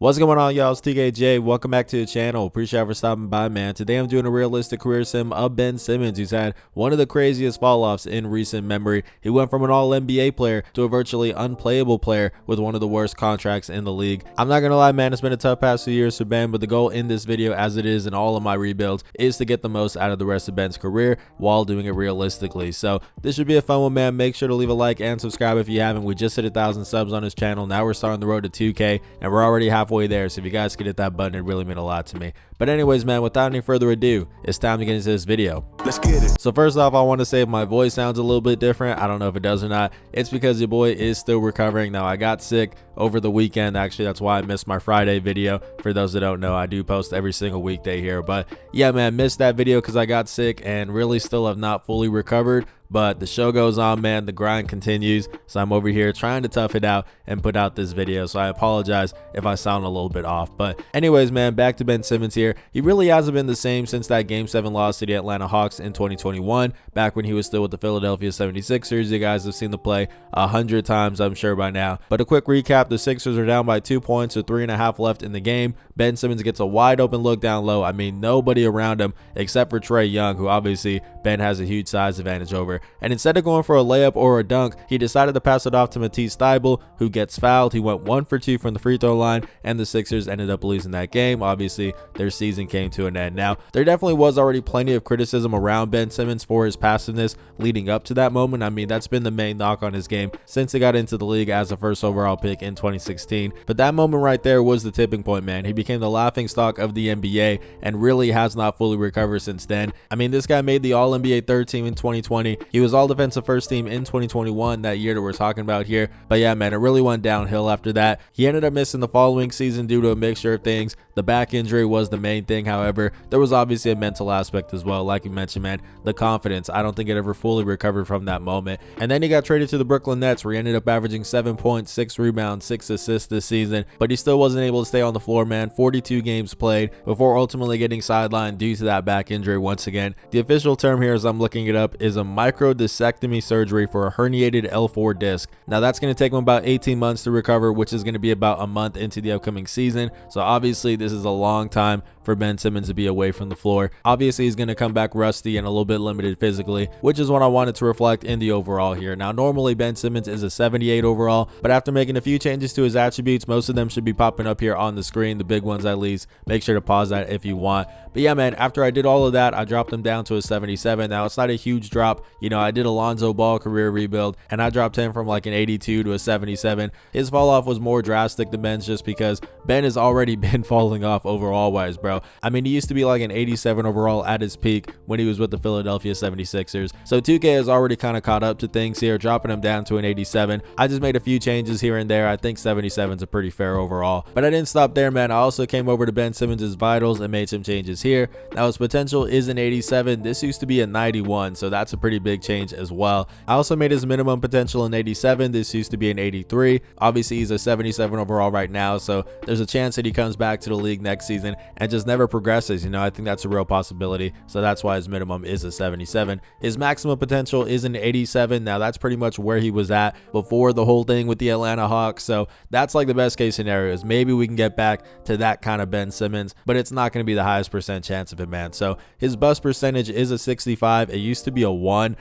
What's going on, y'all? It's TKJ. Welcome back to the channel. Appreciate you for stopping by, man. Today I'm doing a realistic career sim of Ben Simmons, who's had one of the craziest fall-offs in recent memory. He went from an all-NBA player to a virtually unplayable player with one of the worst contracts in the league. I'm not gonna lie, man, it's been a tough past few years for Ben, but the goal in this video, as it is in all of my rebuilds, is to get the most out of the rest of Ben's career while doing it realistically. So this should be a fun one, man. Make sure to leave a like and subscribe if you haven't. We just hit 1,000 subs on his channel. Now we're starting the road to 2K, and we're already halfway there, so if you guys could hit that button, it really mean a lot to me. But anyways, man, without any further ado, it's time to get into this video. Let's get it. So first off, I want to say if my voice sounds a little bit different, I don't know if it does or not. It's because your boy is still recovering. Now, I got sick over the weekend. Actually, that's why I missed my Friday video. For those that don't know, I do post every single weekday here. But yeah, man, missed that video because I got sick and really still have not fully recovered. But the show goes on, man. The grind continues. So I'm over here trying to tough it out and put out this video. So I apologize if I sound a little bit off. But anyways, man, back to Ben Simmons here. He really hasn't been the same since that Game 7 loss to the Atlanta Hawks in 2021, back when he was still with the Philadelphia 76ers. You guys have seen the play 100 times, I'm sure, by now. But a quick recap, the Sixers are down by 2 points with 3.5 left in the game. Ben Simmons gets a wide open look down low. I mean, nobody around him except for Trae Young, who obviously Ben has a huge size advantage over. And instead of going for a layup or a dunk, he decided to pass it off to Matisse Thybulle, who gets fouled. He went 1 for 2 from the free throw line, and the Sixers ended up losing that game. Obviously, their season came to an end. Now, there definitely was already plenty of criticism around Ben Simmons for his passiveness leading up to that moment. I mean, that's been the main knock on his game since he got into the league as a first overall pick in 2016. But that moment right there was the tipping point, man. He became the laughingstock of the NBA and really has not fully recovered since then. I mean, this guy made the All-NBA third team in 2020. He was all-defensive first team in 2021, that year that we're talking about here. But yeah, man, it really went downhill after that. He ended up missing the following season due to a mixture of things. The back injury was the main thing. However, there was obviously a mental aspect as well. Like you mentioned, man, the confidence, I don't think it ever fully recovered from that moment. And then he got traded to the Brooklyn Nets, where he ended up averaging 7 points, 6 rebounds, 6 assists this season. But he still wasn't able to stay on the floor, man. 42 games played before ultimately getting sidelined due to that back injury once again. The official term here, as I'm looking it up, is a microdiscectomy surgery for a herniated L4 disc. Now, that's going to take him about 18 months to recover, which is going to be about a month into the upcoming season. So obviously, this is a long time for Ben Simmons to be away from the floor. Obviously, he's going to come back rusty and a little bit limited physically, which is what I wanted to reflect in the overall here. Now, normally Ben Simmons is a 78 overall, but after making a few changes to his attributes, most of them should be popping up here on the screen, the big ones at least. Make sure to pause that if you want. But yeah, man, after I did all of that, I dropped him down to a 77. Now, it's not a huge drop. You know, I did a Lonzo Ball career rebuild, and I dropped him from like an 82 to a 77. His fall off was more drastic than Ben's just because Ben has already been falling off overall wise, bro. I mean, he used to be like an 87 overall at his peak when he was with the Philadelphia 76ers. So 2K has already kind of caught up to things here, dropping him down to an 87. I just made a few changes here and there. I think 77 is a pretty fair overall. But I didn't stop there, man. I also came over to Ben Simmons' vitals and made some changes here. Now, his potential is an 87. This used to be a 91, so that's a pretty big change as well. I also made his minimum potential an 87. This used to be an 83. Obviously, he's a 77 overall right now, so there's a chance that he comes back to the league next season and just never progresses. You know, I think that's a real possibility, so that's why his minimum is a 77. His maximum potential is an 87. Now, that's pretty much where he was at before the whole thing with the Atlanta Hawks, so that's like the best case scenario is maybe we can get back to that kind of Ben Simmons, but it's not going to be the highest percent chance of it, man. So his bust percentage is a 65. It used to be a 1.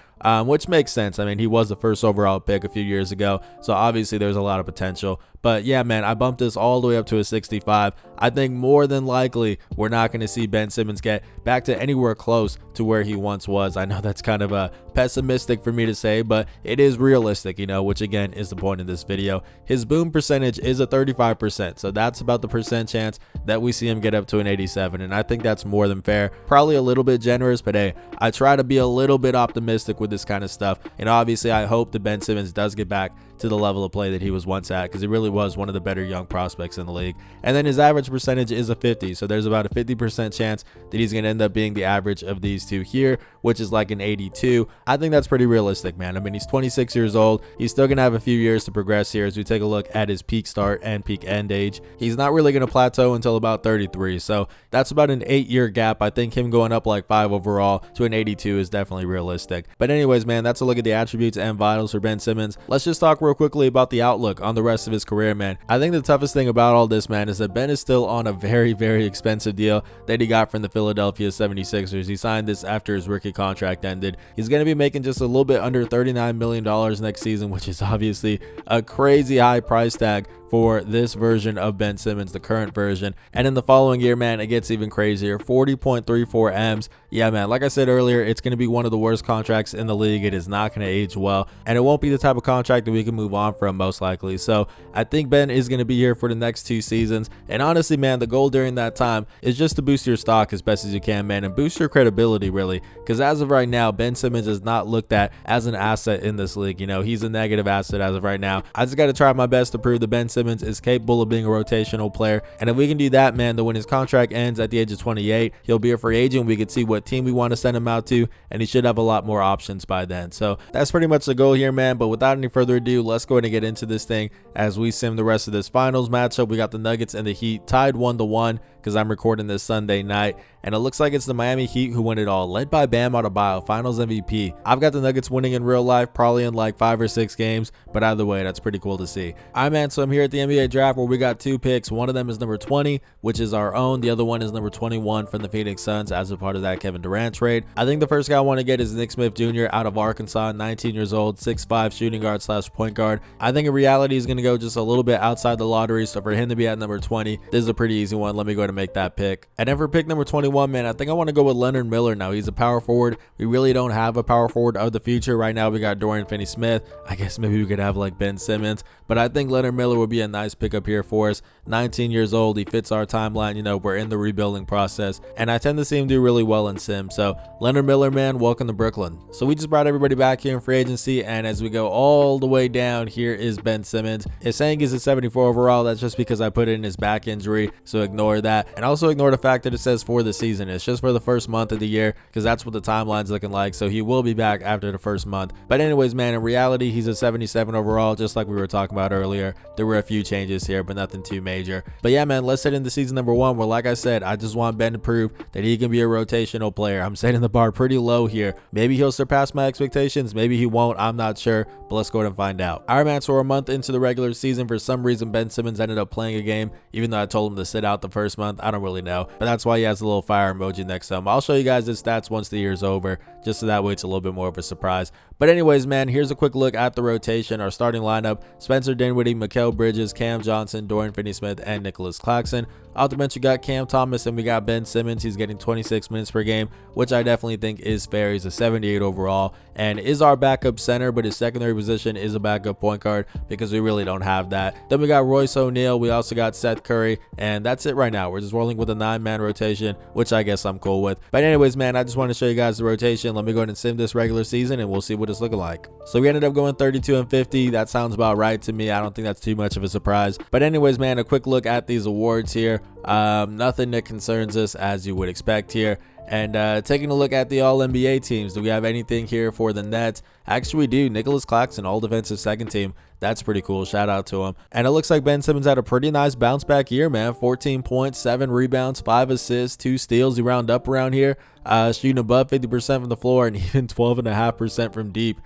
Which makes sense. I mean, he was the first overall pick a few years ago, so obviously there's a lot of potential. But yeah, man, I bumped this all the way up to a 65. I think more than likely we're not going to see Ben Simmons get back to anywhere close to where he once was. I know that's kind of pessimistic for me to say, but it is realistic, you know, which again is the point of this video. His boom percentage is a 35%, so that's about the percent chance that we see him get up to an 87, and I think that's more than fair. Probably a little bit generous, but hey, I try to be a little bit optimistic with this kind of stuff, and obviously I hope that Ben Simmons does get back to the level of play that he was once at, because he really was one of the better young prospects in the league. And then his average percentage is a 50, so there's about a 50% chance that he's going to end up being the average of these two here, which is like an 82. I think that's pretty realistic, man. I mean, he's 26 years old. He's still going to have a few years to progress here as we take a look at his peak start and peak end age. He's not really going to plateau until about 33, so that's about an 8-year gap. I think him going up like 5 overall to an 82 is definitely realistic. But anyways, man, that's a look at the attributes and vitals for Ben Simmons. Let's just talk real quickly about the outlook on the rest of his career, man. I think the toughest thing about all this, man, is that Ben is still on a very, very expensive deal that he got from the Philadelphia 76ers. He signed this after his rookie contract ended. He's going to be making just a little bit under $39 million next season, which is obviously a crazy high price tag for this version of Ben Simmons, the current version. And in the following year, man, it gets even crazier. 40.34 M's. Yeah, man, like I said earlier, it's going to be one of the worst contracts in the league. It is not going to age well, and it won't be the type of contract that we can move on from, most likely. So I think Ben is going to be here for the next 2 seasons. And honestly, man, the goal during that time is just to boost your stock as best as you can, man, and boost your credibility, really. Because as of right now, Ben Simmons is not looked at as an asset in this league. You know, he's a negative asset as of right now. I just got to try my best to prove that Ben Simmons is capable of being a rotational player, and if we can do that, man, then when his contract ends at the age of 28, he'll be a free agent. We could see what team we want to send him out to, and he should have a lot more options by then. So that's pretty much the goal here, man. But without any further ado, let's go ahead and get into this thing as we sim the rest of this finals matchup. We got the Nuggets and the Heat tied 1-1 because I'm recording this Sunday night, and it looks like it's the Miami Heat who win it all, led by Bam Adebayo, finals MVP. I've got the Nuggets winning in real life, probably in like 5 or 6 games, but either way, that's pretty cool to see. All right, man, so I'm here at the NBA draft where we got 2 picks. One of them is number 20, which is our own. The other one is number 21 from the Phoenix Suns as a part of that Kevin Durant trade. I think the first guy I want to get is Nick Smith Jr. out of Arkansas, 19 years old, 6'5", shooting guard / point guard. I think in reality he's going to go just a little bit outside the lottery, so for him to be at number 20, this is a pretty easy one. Let me go ahead and make that pick. And then for pick number 21, man, I think I want to go with Leonard Miller now. He's a power forward. We really don't have a power forward of the future. Right now we got Dorian Finney-Smith. I guess maybe we could have like Ben Simmons, but I think Leonard Miller would be a nice pickup here for us. 19 years old. He fits our timeline. You know, we're in the rebuilding process, and I tend to see him do really well in sim. So Leonard Miller, man, welcome to Brooklyn. So we just brought everybody back here in free agency, and as we go all the way down, here is Ben Simmons. It's saying he's a 74 overall. That's just because I put it in his back injury, so ignore that. And also ignore the fact that it says for the season. It's just for the first month of the year, because that's what the timeline's looking like. So he will be back after the first month. But anyways, man, in reality, he's a 77 overall, just like we were talking about earlier. There were a few changes here, but nothing too major. But yeah, man, let's head into season number 1, where, like I said, I just want Ben to prove that he can be a rotational player. I'm setting the bar pretty low here. Maybe he'll surpass my expectations. Maybe he won't. I'm not sure, but let's go ahead and find out. All right, man, so we're a month into the regular season. For some reason, Ben Simmons ended up playing a game, even though I told him to sit out the first month. I don't really know, but that's why he has a little fire emoji next to him. I'll show you guys his stats once the year's over, just so that way it's a little bit more of a surprise. But anyways, man, here's a quick look at the rotation. Our starting lineup: Spencer Dinwiddie, Mikal Bridges, Cam Johnson, Dorian Finney-Smith, and Nicholas Claxton. Off the bench, we got Cam Thomas and we got Ben Simmons. He's getting 26 minutes per game, which I definitely think is fair. He's a 78 overall and is our backup center, but his secondary position is a backup point guard because we really don't have that. Then we got Royce O'Neal. We also got Seth Curry, and that's it right now. We're just rolling with a 9-man rotation, which I guess I'm cool with. But anyways, man, I just want to show you guys the rotation. Let me go ahead and sim this regular season and we'll see what it's looking like. So we ended up going 32-50. That sounds about right to me. I don't think that's too much of a surprise. But anyways, man, a quick look at these awards here. Nothing that concerns us, as you would expect here. And taking a look at the All-NBA teams, do we have anything here for the Nets? Actually, we do. Nicholas Claxton, All-Defensive Second Team. That's pretty cool. Shout out to him. And it looks like Ben Simmons had a pretty nice bounce back year, man. 14 points, 7 rebounds, 5 assists, 2 steals. You round up around here, shooting above 50% from the floor and even 12.5% from deep,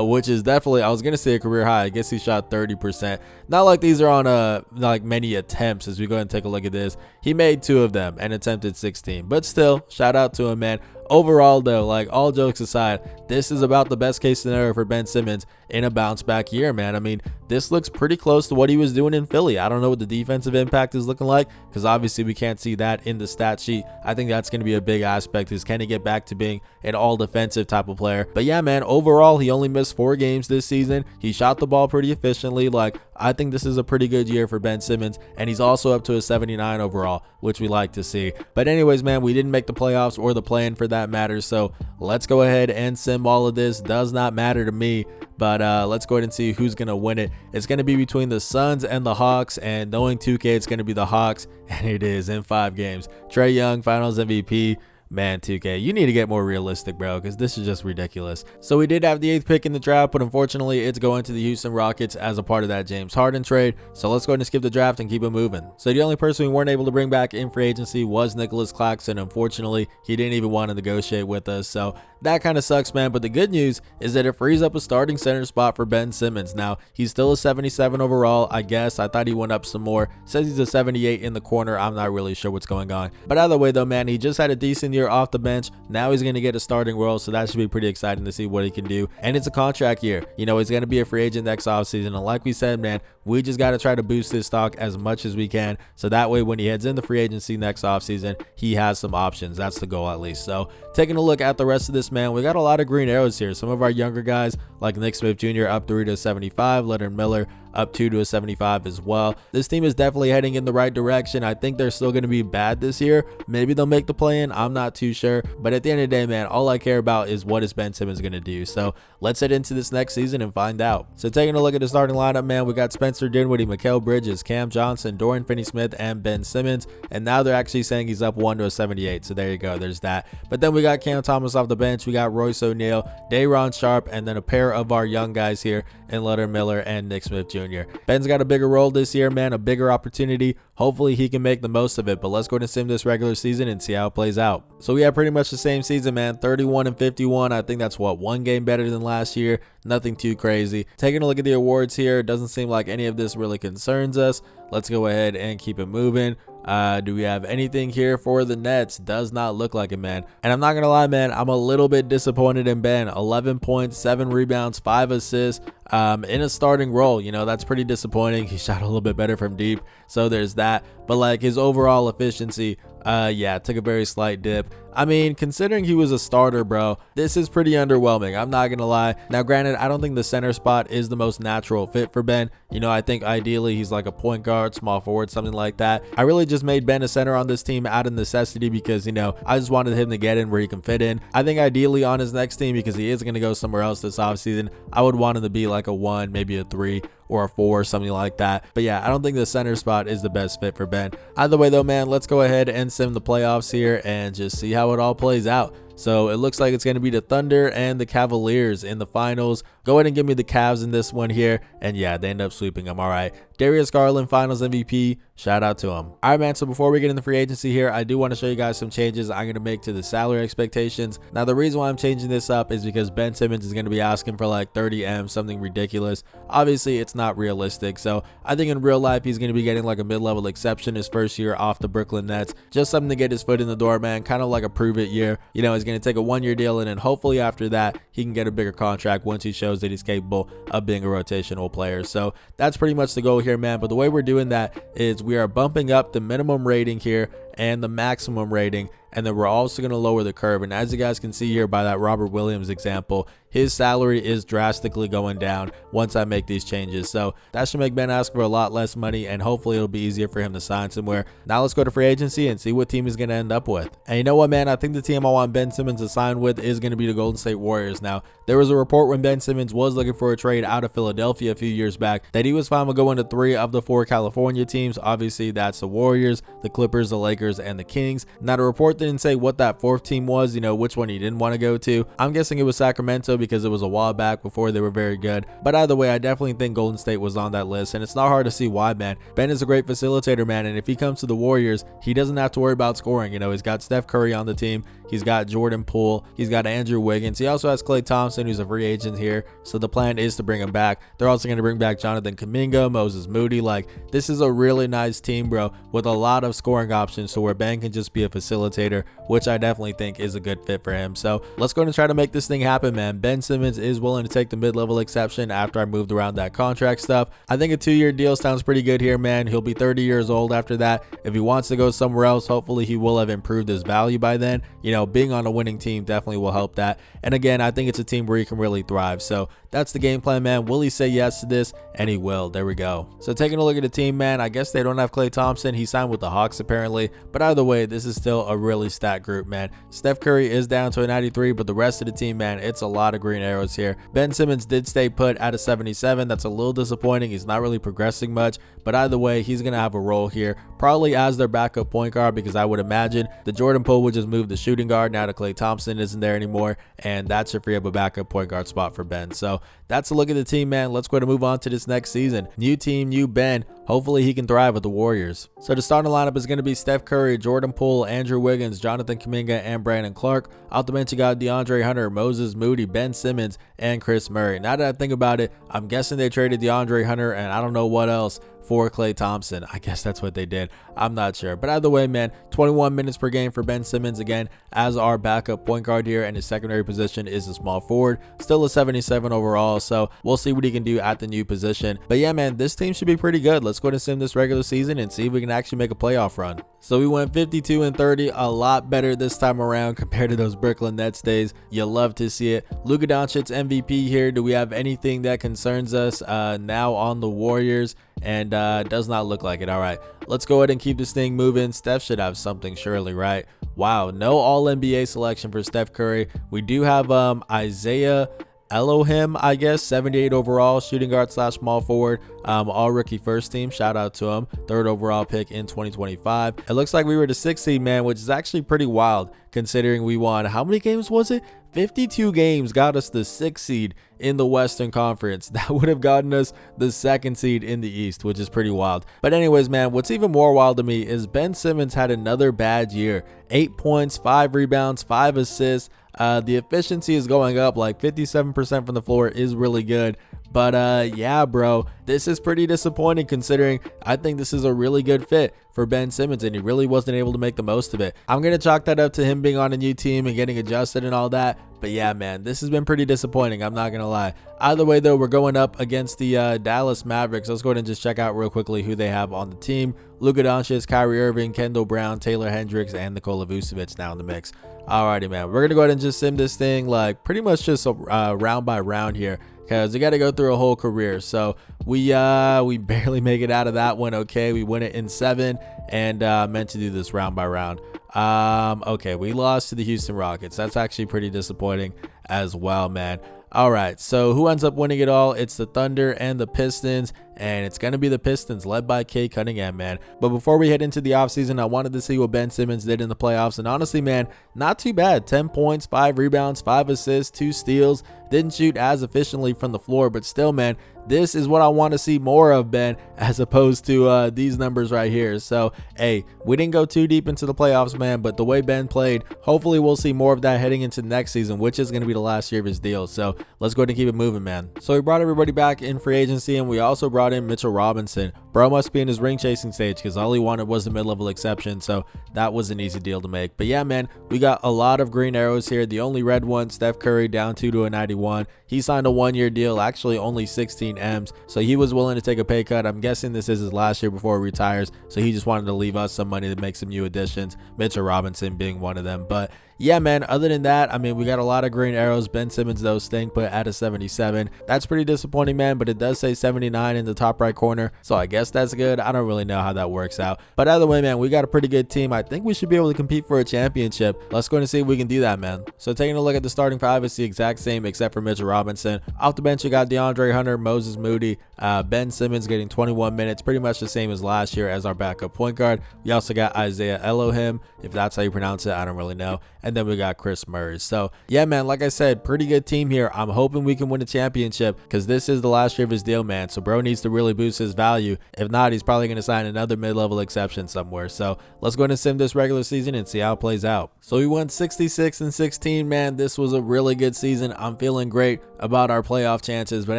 which is definitely, I was going to say, a career high. I guess he shot 30%. Not like these are on like many attempts. As we go ahead and take a look at this, he made 2 of them and attempted 16. But still, shout out to him, man. Overall, though, like, all jokes aside, this is about the best case scenario for Ben Simmons in a bounce back year, man. I mean, this looks pretty close to what he was doing in Philly. I don't know what the defensive impact is looking like, because obviously we can't see that in the stat sheet. I think that's going to be a big aspect, is can he get back to being an all defensive type of player. But yeah, man, overall, he only missed 4 games this season. He shot the ball pretty efficiently. Like, I think this is a pretty good year for Ben Simmons, and he's also up to a 79 overall, which we like to see. But anyways, man, we didn't make the playoffs or the play-in for that matter, so let's go ahead and sim all of this. Does not matter to me, but let's go ahead and see who's going to win it. It's going to be between the Suns and the Hawks, and knowing 2K, it's going to be the Hawks, and it is in 5 games. Trae Young, Finals MVP. Man, 2K, you need to get more realistic, bro, because this is just ridiculous. So we did have the 8th pick in the draft, but unfortunately it's going to the Houston Rockets as a part of that James Harden trade. So let's go ahead and skip the draft and keep it moving. So the only person we weren't able to bring back in free agency was Nicholas Claxton. Unfortunately, he didn't even want to negotiate with us, so that kind of sucks, man. But the good news is that it frees up a starting center spot for Ben Simmons. Now, he's still a 77 overall, I guess. I thought he went up some more. Says he's a 78 in the corner. I'm not really sure what's going on. But either way, though, man, he just had a decent year off the bench. Now he's going to get a starting role, so that should be pretty exciting to see what he can do. And it's a contract year. You know, he's going to be a free agent next offseason. And like we said, man, we just got to try to boost his stock as much as we can. So that way, when he heads into free agency next offseason, he has some options. That's the goal, at least. So taking a look at the rest of this, man, we got a lot of green arrows here. Some of our younger guys like Nick Smith Jr. up 3 to 75, Leonard Miller up 2 to a 75 as well. This team is definitely heading in the right direction. I think they're still going to be bad this year. Maybe they'll make the play-in. I'm not too sure. But at the end of the day, man, all I care about is what is Ben Simmons going to do. So let's head into this next season and find out. So taking a look at the starting lineup, man, we got Spencer Dinwiddie, Mikal Bridges, Cam Johnson, Dorian Finney-Smith, and Ben Simmons. And now they're actually saying he's up 1 to a 78. So there you go. There's that. But then we got Cam Thomas off the bench. We got Royce O'Neal, Day'Ron Sharpe, and then a pair of our young guys here in Leonard Miller and Nick Smith Jr. Ben's got a bigger role this year, man, a bigger opportunity. Hopefully he can make the most of it, but let's go ahead and sim this regular season and see how it plays out. So we have pretty much the same season, man, 31 and 51. I think that's what, 1 game better than last year. Nothing too crazy. Taking a look at the awards here, it doesn't seem like any of this really concerns us. Let's go ahead and keep it moving. Do we have anything here for the Nets? Does not look like it, man. And I'm not gonna lie, man, I'm a little bit disappointed in Ben. 11 points, 7 rebounds, 5 assists in a starting role. You know, that's pretty disappointing. He shot a little bit better from deep, so there's that. But like his overall efficiency, yeah, it took a very slight dip. I mean, considering he was a starter, bro, this is pretty underwhelming. I'm not gonna lie. Now, granted, I don't think the center spot is the most natural fit for Ben. You know, I think ideally he's like a point guard, small forward, something like that. I really just made Ben a center on this team out of necessity because, you know, I just wanted him to get in where he can fit in. I think ideally on his next team, because he is gonna go somewhere else this offseason, I would want him to be like a 1, maybe a 3 or a 4, something like that. But yeah, I don't think the center spot is the best fit for Ben. Either way though, man, let's go ahead and sim the playoffs here and just see how it all plays out. So it looks like it's going to be the Thunder and the Cavaliers in the finals. Go ahead and give me the Cavs in this one here. And yeah, they end up sweeping them. All right. Darius Garland, finals MVP. Shout out to him. All right, man. So before we get into free agency here, I do want to show you guys some changes I'm going to make to the salary expectations. Now, the reason why I'm changing this up is because Ben Simmons is going to be asking for like 30 M, something ridiculous. Obviously, it's not realistic. So I think in real life, he's going to be getting like a mid-level exception his first year off the Brooklyn Nets. Just something to get his foot in the door, man. Kind of like a prove it year. You know, he's going to take a 1-year deal, and then hopefully after that, he can get a bigger contract once he shows that he's capable of being a rotational player. So that's pretty much the goal here, man. But the way we're doing that is we are bumping up the minimum rating here and the maximum rating, and then we're also going to lower the curve. And as you guys can see here by that Robert Williams example, his salary is drastically going down once I make these changes. So that should make Ben ask for a lot less money, and hopefully it'll be easier for him to sign somewhere. Now let's go to free agency and see what team he's going to end up with. And you know what, man? I think the team I want Ben Simmons to sign with is going to be the Golden State Warriors. Now, there was a report when Ben Simmons was looking for a trade out of Philadelphia a few years back that he was fine with going to 3 of the 4 California teams. Obviously, that's the Warriors, the Clippers, the Lakers, and the Kings. Now, the report didn't say what that 4th team was, you know, which one he didn't want to go to. I'm guessing it was Sacramento because it was a while back before they were very good. But either way, I definitely think Golden State was on that list, and it's not hard to see why, man. Ben is a great facilitator, man, and if he comes to the Warriors, he doesn't have to worry about scoring. You know, he's got Steph Curry on the team. He's got Jordan Poole. He's got Andrew Wiggins. He also has Klay Thompson, who's a free agent here. So the plan is to bring him back. They're also going to bring back Jonathan Kuminga, Moses Moody. Like, this is a really nice team, bro, with a lot of scoring options to where Ben can just be a facilitator, which I definitely think is a good fit for him. So let's go and try to make this thing happen, man. Ben Simmons is willing to take the mid-level exception after I moved around that contract stuff. I think a 2-year deal sounds pretty good here, man. He'll be 30 years old after that. If he wants to go somewhere else, hopefully he will have improved his value by then. You know, being on a winning team definitely will help that. And again, I think it's a team where he can really thrive. So that's the game plan, man. Will he say yes to this? And he will. There we go. So taking a look at the team, man, I guess they don't have Klay Thompson. He signed with the Hawks apparently. But either way, this is still a really really stacked group, man. Steph Curry is down to a 93, but the rest of the team, man, it's a lot of green arrows here. Ben Simmons did stay put at a 77. That's a little disappointing. He's not really progressing much, but either way, he's going to have a role here, probably as their backup point guard, because I would imagine the Jordan Poole would just move the shooting guard now that Klay Thompson isn't there anymore, and that should free up a backup point guard spot for Ben. So that's a look at the team, man. Let's go ahead and move on to this next season. New team, new Ben. Hopefully he can thrive with the Warriors. So the starting lineup is going to be Steph Curry, Jordan Poole, Andrew Wiggins, Jonathan Kuminga, and Brandon Clark. Out the bench, you got DeAndre Hunter, Moses Moody, Ben Simmons, and Chris Murray. Now that I think about it, I'm guessing they traded DeAndre Hunter and I don't know what else for Klay Thompson. I guess that's what they did. I'm not sure. But either way, man, 21 minutes per game for Ben Simmons again as our backup point guard here, and his secondary position is a small forward. Still a 77 overall, so we'll see what he can do at the new position. But yeah, man, this team should be pretty good. Let's go ahead and sim this regular season and see if we can actually make a playoff run. So we went 52-30, a lot better this time around compared to those Brooklyn Nets days. You love to see it. Luka Doncic's MVP here. Do we have anything that concerns us now on the Warriors? And does not look like it. All right, let's go ahead and keep this thing moving. Steph should have something surely, right? Wow, no all-NBA selection for Steph Curry. We do have Isaiah Elohim, I guess, 78 overall, shooting guard / small forward, all rookie first team. Shout out to him. 3rd overall pick in 2025. It looks like we were the 6th seed, man, which is actually pretty wild considering we won. How many games was it? 52 games got us the 6th seed in the Western Conference. That would have gotten us the 2nd seed in the East, which is pretty wild. But anyways, man, what's even more wild to me is Ben Simmons had another bad year. 8 points, 5 rebounds, 5 assists. The efficiency is going up, like 57% from the floor is really good. But yeah, bro, this is pretty disappointing considering I think this is a really good fit for Ben Simmons and he really wasn't able to make the most of it. I'm going to chalk that up to him being on a new team and getting adjusted and all that. But yeah, man, this has been pretty disappointing. I'm not going to lie. Either way, though, we're going up against the Dallas Mavericks. Let's go ahead and just check out real quickly who they have on the team. Luka Doncic, Kyrie Irving, Kendall Brown, Taylor Hendricks, and Nikola Vucevic now in the mix. Alrighty, man. We're going to go ahead and just sim this thing like pretty much just round by round here, because we got to go through a whole career. So we barely make it out of that one. Okay, we win it in 7 and meant to do this round by round. Okay, we lost to the Houston Rockets. That's actually pretty disappointing as well, man. All right, so who ends up winning it all? It's the Thunder and the Pistons, and it's going to be the Pistons led by Cade Cunningham, man. But before we head into the offseason, I wanted to see what Ben Simmons did in the playoffs, and honestly, man, not too bad. 10 points, 5 rebounds, 5 assists, 2 steals. Didn't shoot as efficiently from the floor, but still, man, this is what I want to see more of, Ben, as opposed to these numbers right here. So, hey, we didn't go too deep into the playoffs, man, but the way Ben played, hopefully we'll see more of that heading into next season, which is going to be the last year of his deal. So let's go ahead and keep it moving, man. So we brought everybody back in free agency, and we also brought in Mitchell Robinson. Bro must be in his ring chasing stage because all he wanted was a mid-level exception, so that was an easy deal to make. But yeah, man, we got a lot of green arrows here. The only red one, Steph Curry, down 2 to a 91. He signed a 1-year deal, actually only 16 M's, so he was willing to take a pay cut. I'm guessing this is his last year before he retires, so he just wanted to leave us some money to make some new additions, Mitchell Robinson being one of them. But yeah, man, other than that, I mean, we got a lot of green arrows. Ben Simmons, though, staying put at a 77. That's pretty disappointing, man, but it does say 79 in the top right corner, so I guess that's good. I don't really know how that works out. But either way, man, we got a pretty good team. I think we should be able to compete for a championship. Let's go and see if we can do that, man. So taking a look at the starting 5, it's the exact same except for Mitchell Robinson. Off the bench, you got DeAndre Hunter, Moses Moody, Ben Simmons getting 21 minutes, pretty much the same as last year as our backup point guard. We also got Isaiah Elohim, if that's how you pronounce it, I don't really know. And then we got Chris Murray. So yeah, man, like I said, pretty good team here. I'm hoping we can win a championship because this is the last year of his deal, man. So bro needs to really boost his value. If not, he's probably going to sign another mid-level exception somewhere. So let's go ahead and sim this regular season and see how it plays out. So we went 66-16, man. This was a really good season. I'm feeling great about our playoff chances. But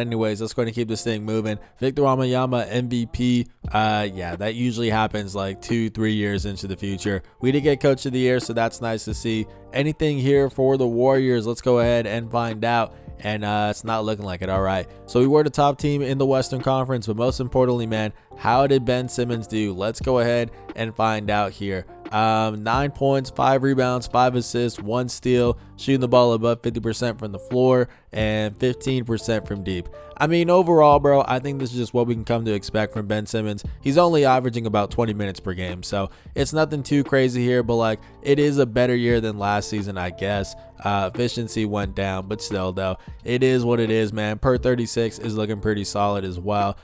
anyways, let's go ahead and keep this thing moving. Victor Wembanyama MVP. Yeah, that usually happens like 2-3 years into the future. We did get coach of the year, so that's nice to see. Anything here for the Warriors? Let's go ahead and find out. And it's not looking like it. All right, so we were the top team in the Western Conference, but most importantly, man, how did Ben Simmons do? Let's go ahead and find out here. 9 points, 5 rebounds, 5 assists, 1 steal, shooting the ball above 50% from the floor and 15% from deep. I mean, overall, bro, I think this is just what we can come to expect from Ben Simmons. He's only averaging about 20 minutes per game, so it's nothing too crazy here, but like, it is a better year than last season, I guess. Efficiency went down, but still, though, it is what it is, man. Per 36 is looking pretty solid as well.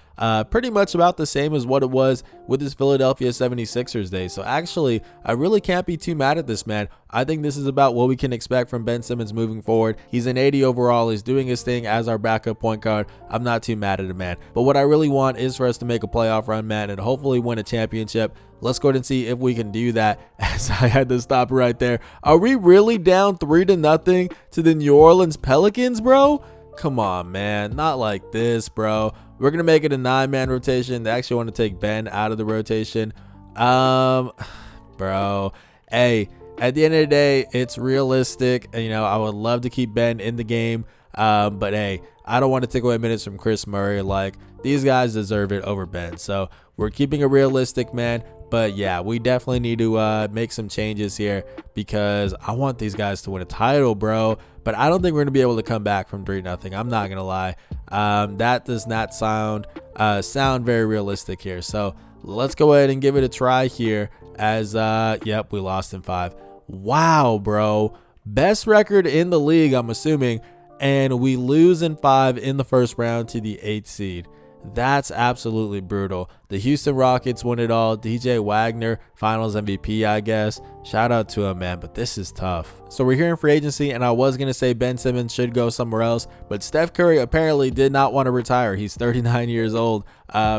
Pretty much about the same as what it was with his Philadelphia 76ers days. So actually, I really can't be too mad at this, man. I think this is about what we can expect from Ben Simmons moving forward. He's an 80 overall. He's doing his thing as our backup point guard. I'm not too mad at him, man. But what I really want is for us to make a playoff run, man, and hopefully win a championship. Let's go ahead and see if we can do that, as I had to stop right there. Are we really down 3-0 to the New Orleans Pelicans, bro? Come on, man. Not like this, bro. We're going to make it a 9-man rotation. They actually want to take Ben out of the rotation. Bro. Hey, at the end of the day, it's realistic. You know, I would love to keep Ben in the game. But hey, I don't want to take away minutes from Chris Murray. Like, these guys deserve it over Ben. So we're keeping it realistic, man. But yeah, we definitely need to make some changes here, because I want these guys to win a title, bro. But I don't think we're going to be able to come back from 3-0. I'm not going to lie. That does not sound very realistic here. So let's go ahead and give it a try here, as yep, we lost in 5. Wow, bro. Best record in the league, I'm assuming. And we lose in 5 in the first round to the 8th seed. That's absolutely brutal. The Houston Rockets won it all. DJ Wagner, finals MVP, I guess. Shout out to him, man, but this is tough. So we're here in free agency, and I was going to say Ben Simmons should go somewhere else, but Steph Curry apparently did not want to retire. He's 39 years old.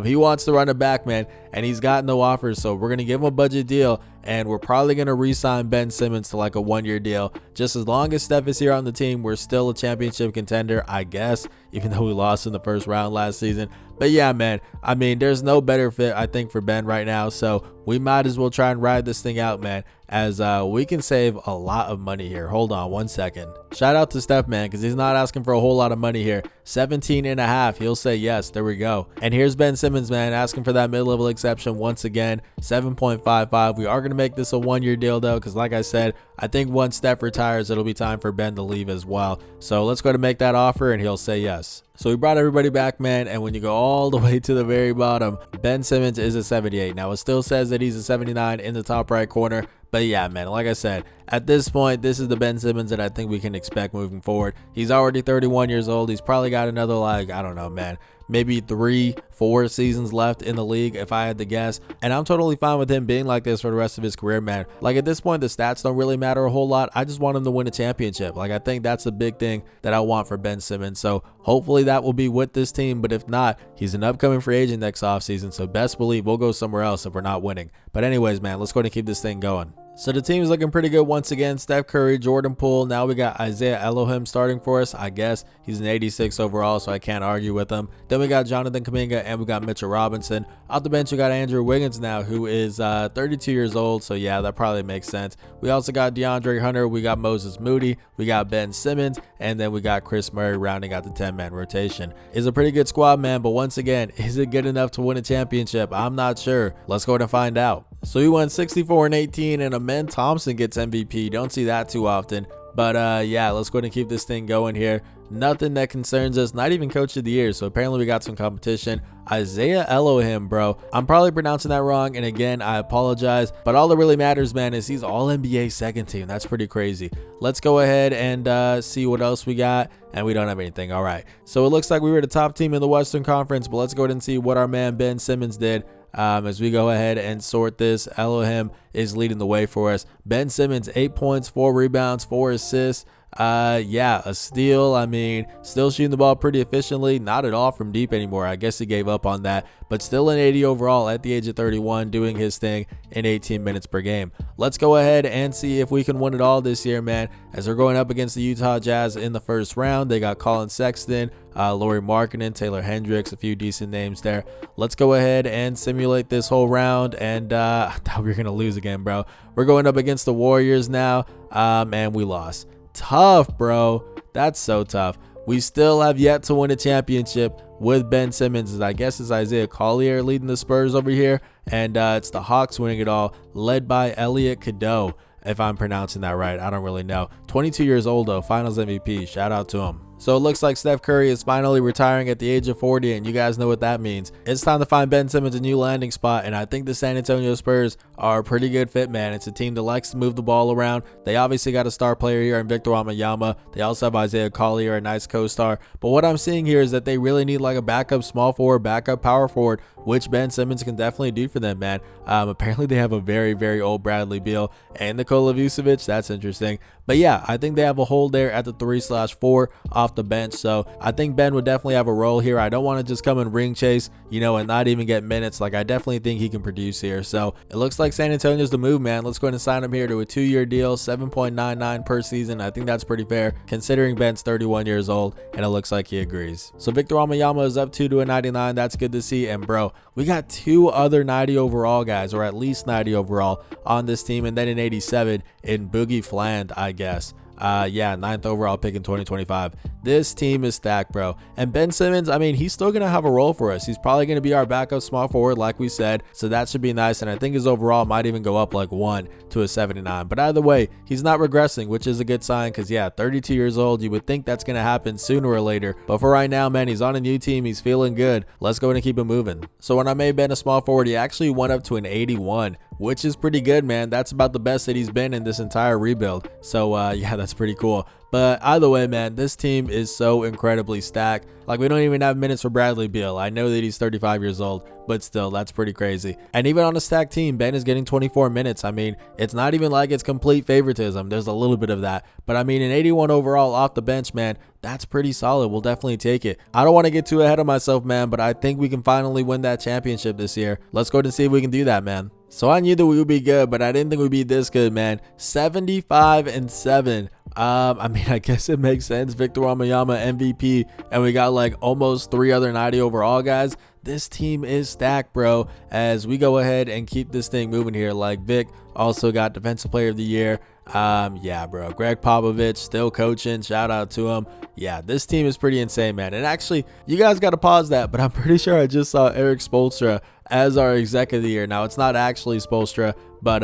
He wants to run it back, man, and he's got no offers, so we're going to give him a budget deal, and we're probably going to re-sign Ben Simmons to like a 1-year deal. Just as long as Steph is here on the team, we're still a championship contender, I guess, even though we lost in the first round last season. But yeah, man, I mean, there's no better fit, I think, for Ben right now, so we might as well try and ride this thing out, man, as we can save a lot of money here. Hold on one second. Shout out to Steph, man, because he's not asking for a whole lot of money here. 17.5, he'll say yes. There we go. And here's Ben Simmons, man, asking for that mid-level exception once again. 7.55. We are going to make this a 1-year deal, though, because like I said, I think once Steph retires, it'll be time for Ben to leave as well. So let's go to make that offer, and he'll say yes. So we brought everybody back, man, and when you go all the way to the very bottom, Ben Simmons is a 78. Now, it still says that he's a 79 in the top right corner, but yeah, man, like I said, at this point, this is the Ben Simmons that I think we can expect moving forward. He's already 31 years old. He's probably got another, like, I don't know, man, maybe 3-4 seasons left in the league, if I had to guess. And I'm totally fine with him being like this for the rest of his career, man. Like, at this point, the stats don't really matter a whole lot. I just want him to win a championship. Like, I think that's the big thing that I want for Ben Simmons. So hopefully that will be with this team. But if not, he's an upcoming free agent next offseason. So best believe we'll go somewhere else if we're not winning. But anyways, man, let's go ahead and keep this thing going. So the team's looking pretty good once again. Steph Curry, Jordan Poole. Now we got Isaiah Elohim starting for us. I guess he's an 86 overall, so I can't argue with him. Then we got Jonathan Kuminga, and we got Mitchell Robinson. Off the bench, we got Andrew Wiggins now, who is 32 years old. So yeah, that probably makes sense. We also got DeAndre Hunter. We got Moses Moody. We got Ben Simmons. And then we got Chris Murray rounding out the 10-man rotation. It's a pretty good squad, man. But once again, is it good enough to win a championship? I'm not sure. Let's go ahead and find out. So he went 64-18, and Amen Thompson gets MVP. Don't see that too often. But yeah, let's go ahead and keep this thing going here. Nothing that concerns us, not even coach of the year. So apparently we got some competition. Isaiah Elohim, bro. I'm probably pronouncing that wrong, and again, I apologize. But all that really matters, man, is he's all NBA second team. That's pretty crazy. Let's go ahead and see what else we got. And we don't have anything. All right. So it looks like we were the top team in the Western Conference, but let's go ahead and see what our man Ben Simmons did. As we go ahead and sort this, Elohim is leading the way for us. Ben Simmons, 8 points, 4 rebounds, 4 assists. Yeah, a steal. I mean, still shooting the ball pretty efficiently, not at all from deep anymore. I guess he gave up on that, but still an 80 overall at the age of 31, doing his thing in 18 minutes per game. Let's go ahead and see if we can win it all this year, man, as we're going up against the Utah Jazz in the first round. They got Colin Sexton, Lauri Markkanen, Taylor Hendricks, a few decent names there. Let's go ahead and simulate this whole round, and I thought we were gonna lose again, bro. We're going up against the Warriors now, and we lost. Tough, bro. That's so tough. We still have yet to win a championship with Ben Simmons, as I guess it's Isaiah Collier leading the Spurs over here, and it's the Hawks winning it all, led by Elliot Cadeau. if I'm pronouncing that right. I don't really know. 22 years old though, finals MVP. Shout out to him. So it looks like Steph Curry is finally retiring at the age of 40, and you guys know what that means. It's time to find Ben Simmons a new landing spot, and I think the San Antonio Spurs are a pretty good fit, man. It's a team that likes to move the ball around. They obviously got a star player here in Victor Wembanyama. They also have Isaiah Collier, a nice co-star. But what I'm seeing here is that they really need like a backup small forward, backup power forward, which Ben Simmons can definitely do for them, man. Apparently they have a very, very old Bradley Beal and Nikola Vucevic. That's interesting. But yeah, I think they have a hole there at the 3/4 off the bench. So I think Ben would definitely have a role here. I don't want to just come and ring chase, and not even get minutes. Like, I definitely think he can produce here. So it looks like San Antonio's the move, man. Let's go ahead and sign him here to a 2-year deal, 7.99 per season. I think that's pretty fair considering Ben's 31 years old, and it looks like he agrees. So Victor Wembanyama is up 2 to a 99. That's good to see. And bro, we got 2 other 90 overall guys, or at least 90 overall on this team, and then an 87 in Boogie Fland, I guess. 9th overall pick in 2025. This team is stacked, bro. And Ben Simmons, I mean, he's still going to have a role for us. He's probably going to be our backup small forward, like we said. So that should be nice. And I think his overall might even go up like 1 to a 79. But either way, he's not regressing, which is a good sign because, 32 years old. You would think that's going to happen sooner or later. But for right now, man, he's on a new team. He's feeling good. Let's go ahead and keep him moving. So when I made Ben a small forward, he actually went up to an 81. Which is pretty good, man. That's about the best that he's been in this entire rebuild. So that's pretty cool. But either way, man, this team is so incredibly stacked. Like, we don't even have minutes for Bradley Beal. I know that he's 35 years old, but still, that's pretty crazy. And even on a stacked team, Ben is getting 24 minutes. I mean, it's not even like it's complete favoritism. There's a little bit of that. But I mean, an 81 overall off the bench, man, that's pretty solid. We'll definitely take it. I don't want to get too ahead of myself, man, but I think we can finally win that championship this year. Let's go ahead and see if we can do that, man. So I knew that we would be good, but I didn't think we'd be this good, man. 75-7. I mean, I guess it makes sense. Victor Wembanyama MVP, and we got like almost 3 other 90 overall guys. This team is stacked, bro, as we go ahead and keep this thing moving here. Like, Vic also got Defensive Player of the Year. Bro, Greg Popovich still coaching. Shout out to him. Yeah, this team is pretty insane, man. And actually, you guys got to pause that, but I'm pretty sure I just saw Eric Spoelstra as our exec of the year. Now, it's not actually Spoelstra, but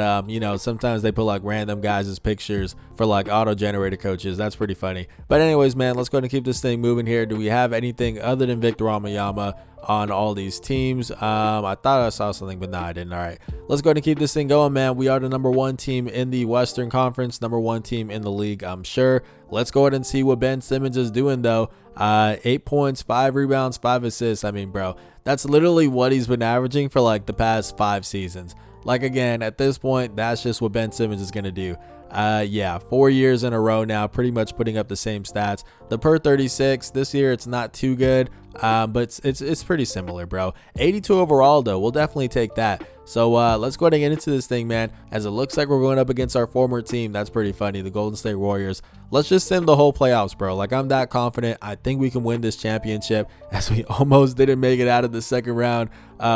sometimes they put like random guys as pictures for like auto-generated coaches. That's pretty funny. But anyways, man, let's go ahead and keep this thing moving here. Do we have anything other than Victor Wembanyama on all these teams? I thought I saw something, but no, I didn't. All right, let's go ahead and keep this thing going, man. We are the #1 team in the Western Conference, #1 team in the league, I'm sure. Let's go ahead and see what Ben Simmons is doing, though. 8 points, 5 rebounds, 5 assists. I mean, bro, that's literally what he's been averaging for like the past 5 seasons. Like, again, at this point, that's just what Ben Simmons is going to do. 4 years in a row now, pretty much putting up the same stats. The per 36 this year, it's not too good, but it's pretty similar, bro. 82 overall, though. We'll definitely take that. So let's go ahead and get into this thing, man, as it looks like we're going up against our former team. That's pretty funny, the Golden State Warriors. Let's just sim the whole playoffs, bro. Like, I'm that confident. I think we can win this championship, as we almost didn't make it out of the second round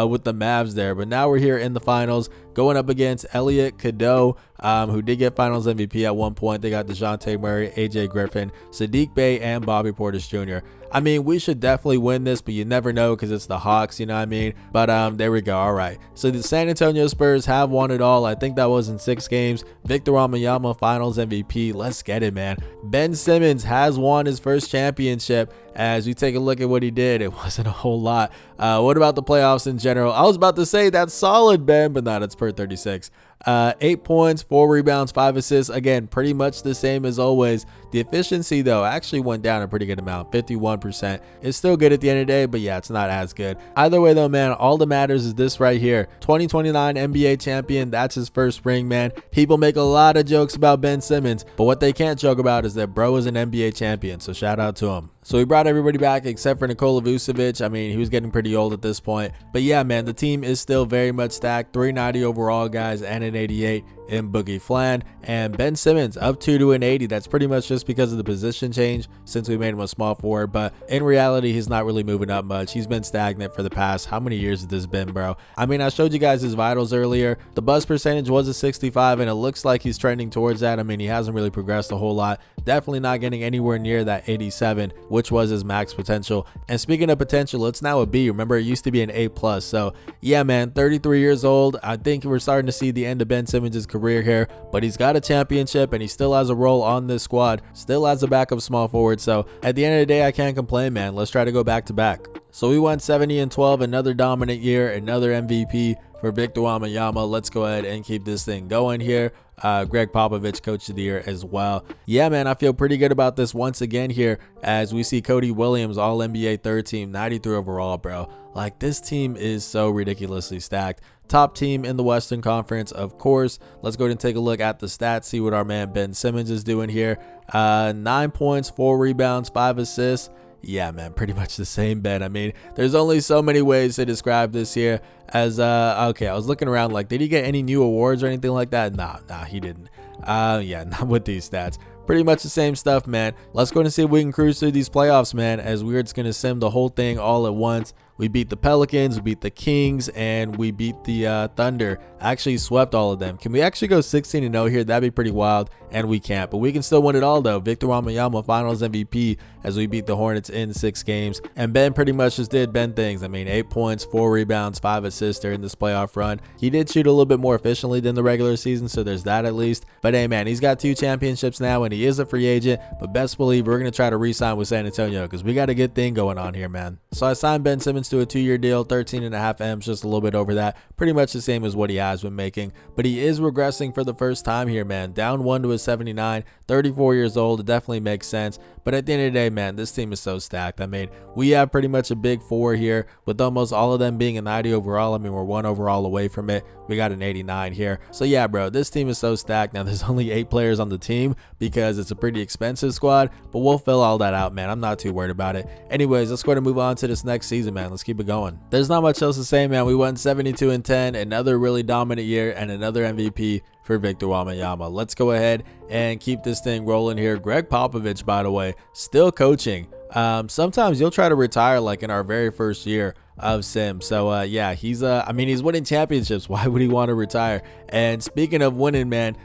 with the Mavs there. But now we're here in the finals, going up against Elliot Cadeau, who did get finals MVP at one point. They got DeJounte Murray, AJ Griffin, Sadiq Bey, and Bobby Portis Jr. I mean, we should definitely win this, but you never know because it's the Hawks, you know what I mean? But there we go. All right. So the San Antonio Spurs have won it all. I think that was in 6 games. Victor Wembanyama, finals MVP. Let's get it, man. Ben Simmons has won his first championship. As we take a look at what he did, it wasn't a whole lot. What about the playoffs in general? I was about to say that's solid, Ben, but not. It's per 36. 8 points, 4 rebounds, 5 assists. Again, pretty much the same as always. The efficiency, though, actually went down a pretty good amount, 51%. It's still good at the end of the day, but yeah, it's not as good. Either way, though, man, all that matters is this right here. 2029 NBA champion. That's his first ring, man. People make a lot of jokes about Ben Simmons, but what they can't joke about is that bro is an NBA champion, so shout out to him. So we brought everybody back except for Nikola Vucevic. I mean, he was getting pretty old at this point. But yeah, man, the team is still very much stacked. 390 overall guys and an 88 in Boogie Fland. And Ben Simmons up 2 to an 80. That's pretty much just because of the position change since we made him a small forward. But in reality, he's not really moving up much. He's been stagnant for the past, how many years has this been, bro? I mean, I showed you guys his vitals earlier. The buzz percentage was a 65, and it looks like he's trending towards that. I mean, he hasn't really progressed a whole lot. Definitely not getting anywhere near that 87, which was his max potential. And speaking of potential, it's now a B. Remember, it used to be an A+. So yeah, man, 33 years old. I think we're starting to see the end end of Ben Simmons' career here, but he's got a championship and he still has a role on this squad, still has a backup small forward. So at the end of the day, I can't complain, man. Let's try to go back to back. So we went 70-12, another dominant year, another MVP for Victor Wembanyama. Let's go ahead and keep this thing going here. Greg Popovich, coach of the year as well. Yeah, man, I feel pretty good about this once again here as we see Cody Williams, all NBA third team, 93 overall, bro. Like, this team is so ridiculously stacked. Top team in the Western Conference, of course. Let's go ahead and take a look at the stats, see what our man Ben Simmons is doing here. 9 points, 4 rebounds, 5 assists. Yeah, man, pretty much the same, Ben. I mean, there's only so many ways to describe this here as, okay, I was looking around, like, did he get any new awards or anything like that? Nah, he didn't. Yeah, not with these stats. Pretty much the same stuff, man. Let's go and see if we can cruise through these playoffs, man, as we're just going to sim the whole thing all at once. We beat the Pelicans, we beat the Kings, and we beat the Thunder. Actually swept all of them. Can we actually go 16-0 here? That'd be pretty wild, and we can't. But we can still win it all, though. Victor Wembanyama, Finals MVP, as we beat the Hornets in 6 games. And Ben pretty much just did Ben things. I mean, 8 points, 4 rebounds, 5 assists during this playoff run. He did shoot a little bit more efficiently than the regular season, so there's that at least. But hey, man, he's got 2 championships now, and he is a free agent. But best believe we're going to try to re-sign with San Antonio because we got a good thing going on here, man. So I signed Ben Simmons to a 2-year deal, 13.5 M's, just a little bit over that. Pretty much the same as what he has been making. But he is regressing for the first time here, man. Down 1 to a 79, 34 years old. It definitely makes sense. But at the end of the day, man, this team is so stacked. I mean, we have pretty much a big 4 here with almost all of them being a 90 overall. I mean, we're 1 overall away from it. We got an 89 here. So yeah, bro, this team is so stacked. Now, there's only 8 players on the team because it's a pretty expensive squad, but we'll fill all that out, man. I'm not too worried about it. Anyways, let's go ahead and move on to this next season, man. Let's keep it going. There's not much else to say, man. We went 72-10, another really dominant year and another MVP for Victor Wembanyama. Let's go ahead and keep this thing rolling here. Greg Popovich, by the way, still coaching. Sometimes you'll try to retire like in our very first year of sim. So yeah, he's I mean, he's winning championships. Why would he want to retire? And speaking of winning, man,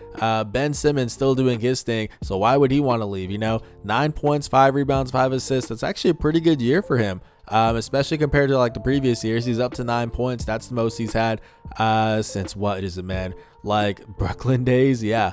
Ben Simmons still doing his thing. So why would he want to leave? You know, 9 points, 5 rebounds, 5 assists. That's actually a pretty good year for him. Especially compared to like the previous years. He's up to 9 points. That's the most he's had since, what is it, man, like Brooklyn days? Yeah,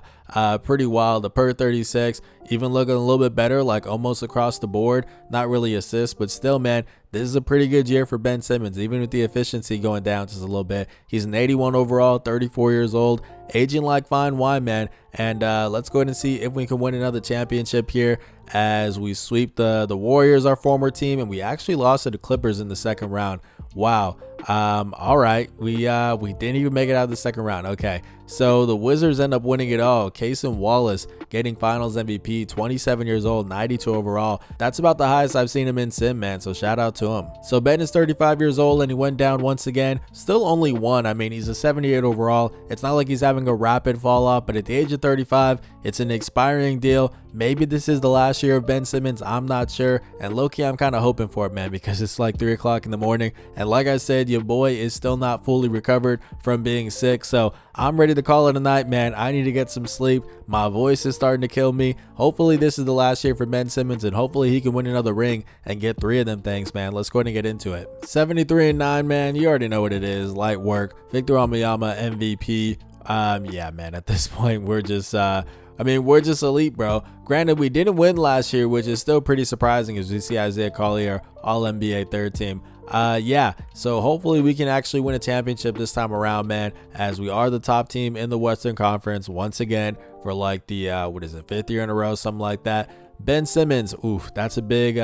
pretty wild. The per 36 even looking a little bit better, like almost across the board. Not really assists, but still, man, this is a pretty good year for Ben Simmons, even with the efficiency going down just a little bit. He's an 81 overall, 34 years old, aging like fine wine, man. And let's go ahead and see if we can win another championship here as we sweep the Warriors, our former team, and we actually lost to the Clippers in the second round. Wow. All right, we didn't even make it out of the second round. Okay, so the Wizards end up winning it all. Cason Wallace getting Finals MVP, 27 years old, 92 overall. That's about the highest I've seen him in sim, man, so shout out to him. So Ben is 35 years old and he went down once again. Still only 1. I mean, he's a 78 overall. It's not like he's having a rapid fall off, but at the age of 35, it's an expiring deal. Maybe this is the last year of Ben Simmons. I'm not sure. And low-key, I'm kind of hoping for it, man, because it's like 3 o'clock in the morning. And like I said, your boy is still not fully recovered from being sick. So I'm ready to call it a night, man. I need to get some sleep. My voice is starting to kill me. Hopefully this is the last year for Ben Simmons, and hopefully he can win another ring and get 3 of them things, man. Let's go ahead and get into it. 73-9, man. You already know what it is. Light work. Victor Wembanyama, MVP. Yeah, man, at this point, we're just we're just elite, bro. Granted, we didn't win last year, which is still pretty surprising as we see Isaiah Collier, all NBA third team. Yeah, so hopefully we can actually win a championship this time around, man, as we are the top team in the Western Conference once again for like the 5th year in a row, something like that. Ben Simmons, oof, that's a big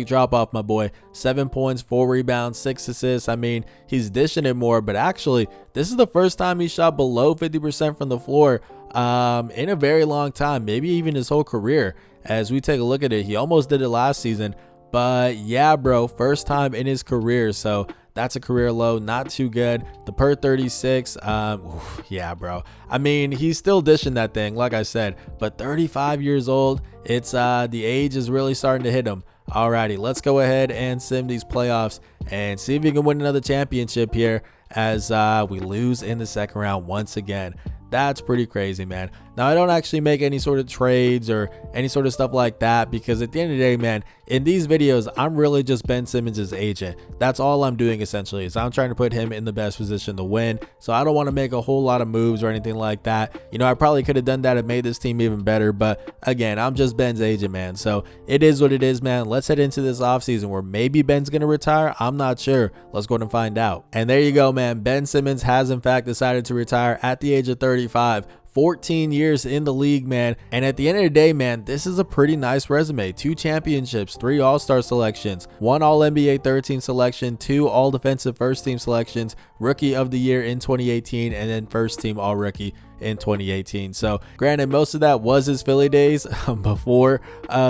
drop off, my boy. 7 points, 4 rebounds, 6 assists. I mean, he's dishing it more, but actually, this is the first time he shot below 50% from the floor in a very long time, maybe even his whole career. As we take a look at it, he almost did it last season, but yeah, bro, first time in his career. So that's a career low, not too good. The per 36, yeah, bro. I mean, he's still dishing that thing, like I said, but 35 years old, it's the age is really starting to hit him. Alrighty, let's go ahead and sim these playoffs and see if we can win another championship here as we lose in the second round once again. That's pretty crazy, man. Now, I don't actually make any sort of trades or any sort of stuff like that, because at the end of the day, man, in these videos, I'm really just Ben Simmons' agent. That's all I'm doing essentially, is I'm trying to put him in the best position to win. So I don't want to make a whole lot of moves or anything like that. You know, I probably could have done that and made this team even better, but again, I'm just Ben's agent, man. So it is what it is, man. Let's head into this offseason where maybe Ben's going to retire. I'm not sure. Let's go ahead and find out. And there you go, man. Ben Simmons has in fact decided to retire at the age of 35. 14 years in the league, man. And at the end of the day, man, this is a pretty nice resume. 2 championships, 3 all-star selections, 1 all-NBA third team selection, 2 all-defensive first team selections, rookie of the year in 2018, and then first team all-rookie in 2018. So granted, most of that was his Philly days before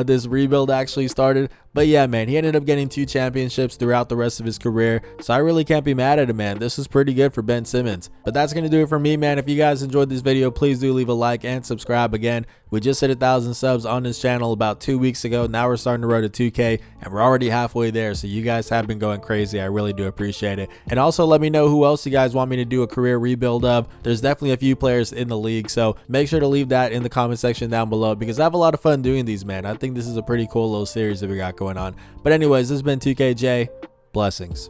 this rebuild actually started. But yeah, man, he ended up getting 2 championships throughout the rest of his career. So I really can't be mad at him, man. This is pretty good for Ben Simmons. But that's going to do it for me, man. If you guys enjoyed this video, please do leave a like and subscribe. Again, we just hit 1,000 subs on this channel about 2 weeks ago. Now we're starting to road to 2K, and we're already halfway there. So you guys have been going crazy. I really do appreciate it. And also let me know who else you guys want me to do a career rebuild of. There's definitely a few players in the league, so make sure to leave that in the comment section down below, because I have a lot of fun doing these, man. I think this is a pretty cool little series that we got going on. But anyways, this has been 2KJ. Blessings.